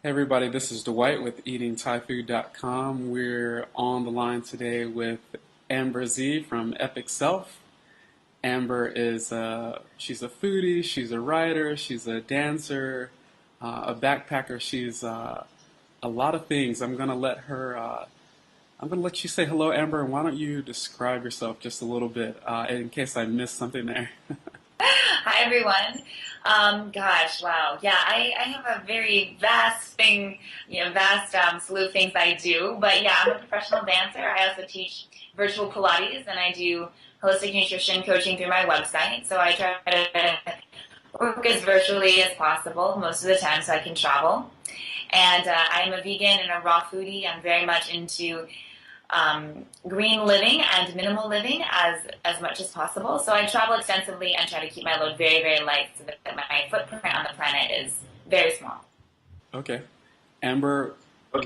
Hey everybody, this is Dwight with EatingThaiFood.com. We're on the line today with Amber Z from Epic Self. Amber she's a foodie, she's a writer, she's a dancer, a backpacker. She's a lot of things. I'm gonna let you say hello, Amber, and why don't you describe yourself just a little bit in case I missed something there. Hi, everyone. Gosh, wow. Yeah, I have a very vast thing, vast slew of things I do. But yeah, I'm a professional dancer. I also teach virtual Pilates and I do holistic nutrition coaching through my website. So I try to work as virtually as possible most of the time so I can travel. And I'm a vegan and a raw foodie. I'm very much into green living and minimal living as much as possible. So I travel extensively and try to keep my load very, very light so that my footprint on the planet is very small. Okay. Amber,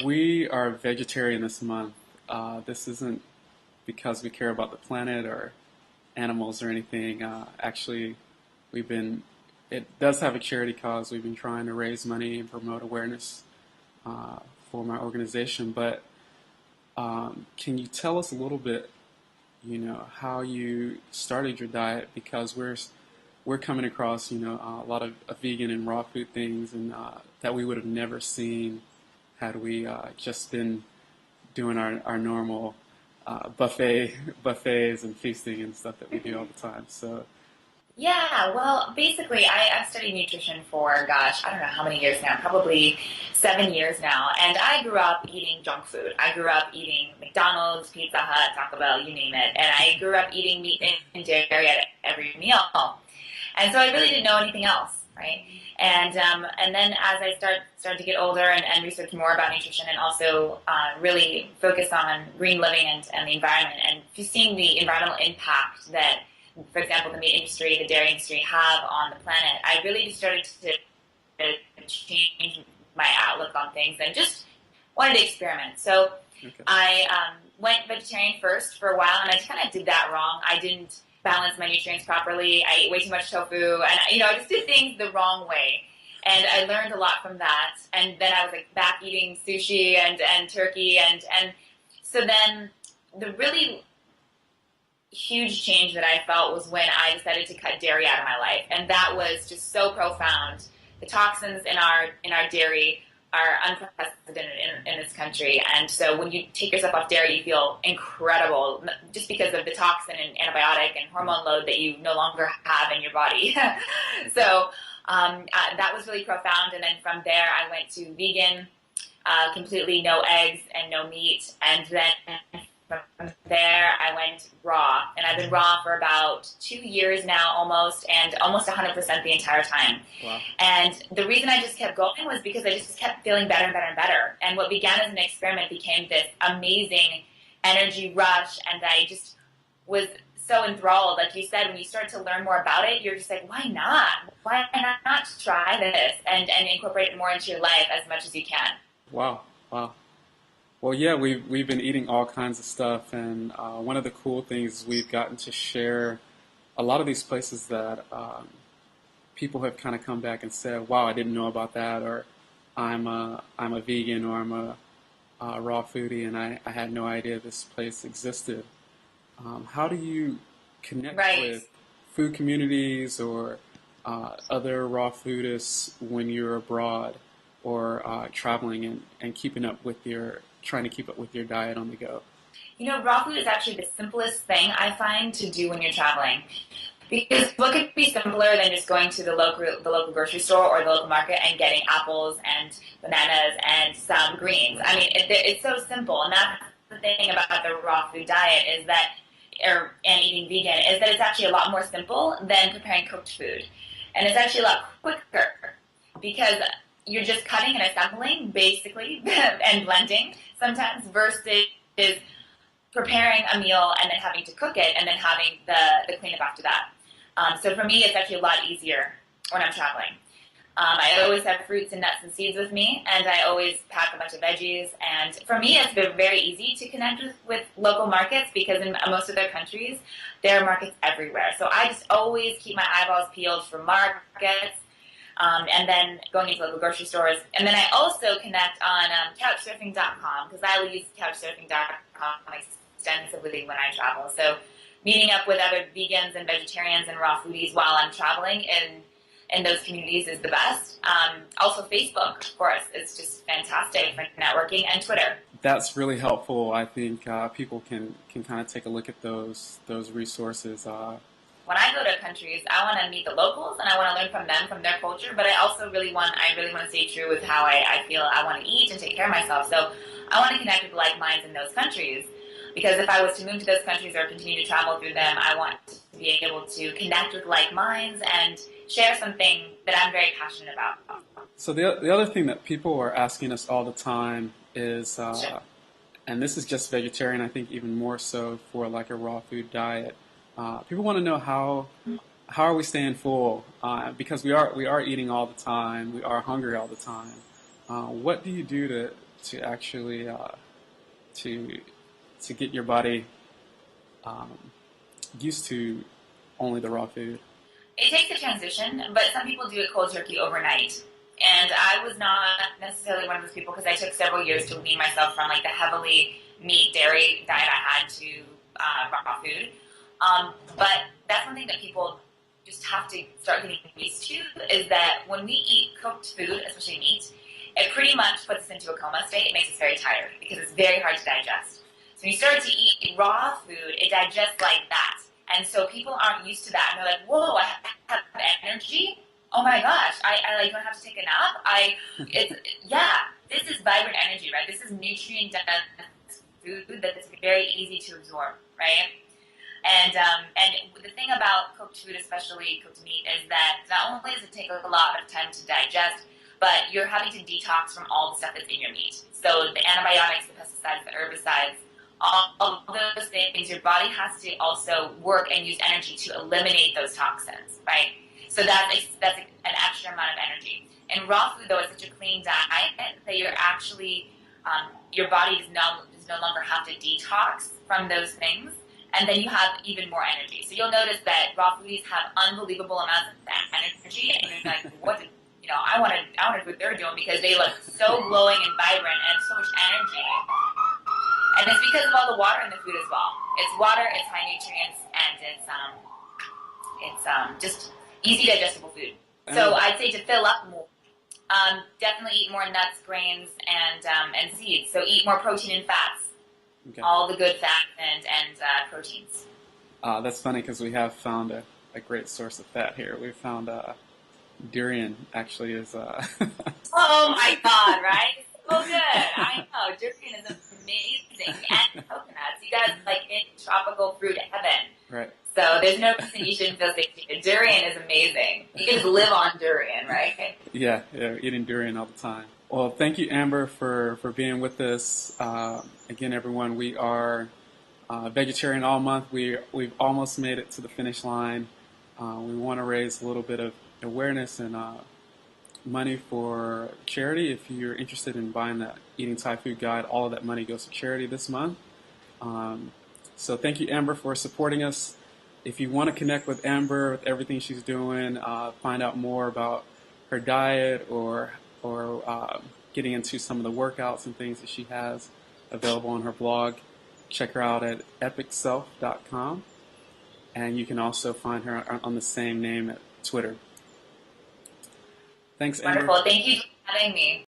we are vegetarian this month. This isn't because we care about the planet or animals or anything. Actually, it does have a charity cause. We've been trying to raise money and promote awareness for my organization. But can you tell us a little bit, how you started your diet? Because we're coming across, a lot of vegan and raw food things, and that we would have never seen had we just been doing our normal buffets and feasting and stuff that we do all the time. So, Yeah, well, basically, I've studied nutrition for, gosh, I don't know how many years now, probably 7 years now. And I grew up eating junk food. I grew up eating McDonald's, Pizza Hut, Taco Bell, you name it. And I grew up eating meat and dairy at every meal. And so I really didn't know anything else, right? And then as I started to get older and research more about nutrition and also really focus on green living and the environment and just seeing the environmental impact that, for example, the meat industry, the dairy industry have on the planet, I really just started to change my outlook on things and just wanted to experiment. So okay. I went vegetarian first for a while, and I kind of did that wrong. I didn't balance my nutrients properly. I ate way too much tofu, and I just did things the wrong way. And I learned a lot from that. And then I was like back eating sushi and turkey, and so then the really huge change that I felt was when I decided to cut dairy out of my life, and that was just so profound. The toxins in our dairy are unprecedented in this country, and so when you take yourself off dairy, you feel incredible just because of the toxin and antibiotic and hormone load that you no longer have in your body. So that was really profound, and then from there I went to vegan, completely no eggs and no meat, and then from there, I went raw, and I've been raw for about 2 years now, and almost 100% the entire time. Wow. And the reason I just kept going was because I just kept feeling better and better and better. And what began as an experiment became this amazing energy rush, and I just was so enthralled. Like you said, when you start to learn more about it, you're just like, why not? Why not try this and incorporate it more into your life as much as you can? Wow. Wow. Well, yeah, we've been eating all kinds of stuff, and one of the cool things is we've gotten to share a lot of these places that people have kind of come back and said, "Wow, I didn't know about that," or I'm a vegan, or I'm a raw foodie, and I had no idea this place existed." How do you connect Right. with food communities or other raw foodists when you're abroad or traveling and keeping up with trying to keep up with your diet on the go? Raw food is actually the simplest thing I find to do when you're traveling. Because what could be simpler than just going to the local grocery store or the local market and getting apples and bananas and some greens? I mean, it's so simple, and that's the thing about the raw food diet is that, and eating vegan, is that it's actually a lot more simple than preparing cooked food, and it's actually a lot quicker because you're just cutting and assembling basically and blending sometimes versus preparing a meal and then having to cook it and then having the cleanup after that. So for me, it's actually a lot easier when I'm traveling. I always have fruits and nuts and seeds with me, and I always pack a bunch of veggies. And for me, it's been very easy to connect with local markets because in most of their countries, there are markets everywhere. So I just always keep my eyeballs peeled for markets. and then going into local grocery stores. And then I also connect on couchsurfing.com because I will use couchsurfing.com extensively when I travel. So meeting up with other vegans and vegetarians and raw foodies while I'm traveling in those communities is the best. Also Facebook, of course, is just fantastic for networking, and Twitter. That's really helpful. I think people can kind of take a look at those resources. When I go to countries, I want to meet the locals and I want to learn from them, from their culture. But I also really want to stay true with how I feel I want to eat and take care of myself. So I want to connect with like minds in those countries. Because if I was to move to those countries or continue to travel through them, I want to be able to connect with like minds and share something that I'm very passionate about. So the other thing that people are asking us all the time is, Sure. and this is just vegetarian, I think even more so for like a raw food diet. People want to know how are we staying full? Because we are eating all the time, we are hungry all the time. What do you do to actually to get your body used to only the raw food? It takes a transition, but some people do it cold turkey overnight. And I was not necessarily one of those people because I took several years to wean myself from like the heavily meat, dairy diet I had to raw food. But that's one thing that people just have to start getting used to is that when we eat cooked food, especially meat, it pretty much puts us into a coma state. It makes us very tired because it's very hard to digest. So when you start to eat raw food, it digests like that. And so people aren't used to that. And they're like, whoa, I have energy? Oh my gosh, I like don't have to take a nap. This is vibrant energy, right? This is nutrient dense food that is very easy to absorb, right? And the thing about cooked food, especially cooked meat, is that not only does it take a lot of time to digest, but you're having to detox from all the stuff that's in your meat. So the antibiotics, the pesticides, the herbicides, all those things, your body has to also work and use energy to eliminate those toxins, right? So that's an extra amount of energy. And raw food, though, is such a clean diet that you're actually, your body does no longer have to detox from those things, and then you have even more energy. So you'll notice that raw foodies have unbelievable amounts of energy, and you're like, what? I want to do what they're doing because they look so glowing and vibrant and so much energy. And it's because of all the water in the food as well. It's water, it's high nutrients, and it's just easy digestible food. So I'd say to fill up more, definitely eat more nuts, grains, and seeds. So eat more protein and fats. Okay. All the good fats and proteins. That's funny because we have found a great source of fat here. We found durian actually is. Oh my God! Right? So good. I know durian is amazing, and coconuts. You guys like in tropical fruit heaven. Right. So there's no reason you shouldn't feel satiated. Durian is amazing. You can just live on durian, right? Yeah, eating durian all the time. Well, thank you, Amber, for being with us. Again, everyone, we are vegetarian all month. We've almost made it to the finish line. We want to raise a little bit of awareness and money for charity. If you're interested in buying that Eating Thai Food Guide, all of that money goes to charity this month. So thank you, Amber, for supporting us. If you want to connect with Amber, with everything she's doing, find out more about her diet or getting into some of the workouts and things that she has available on her blog, check her out at epicself.com. And you can also find her on the same name at Twitter. Thanks, Amber. Wonderful. Thank you for having me.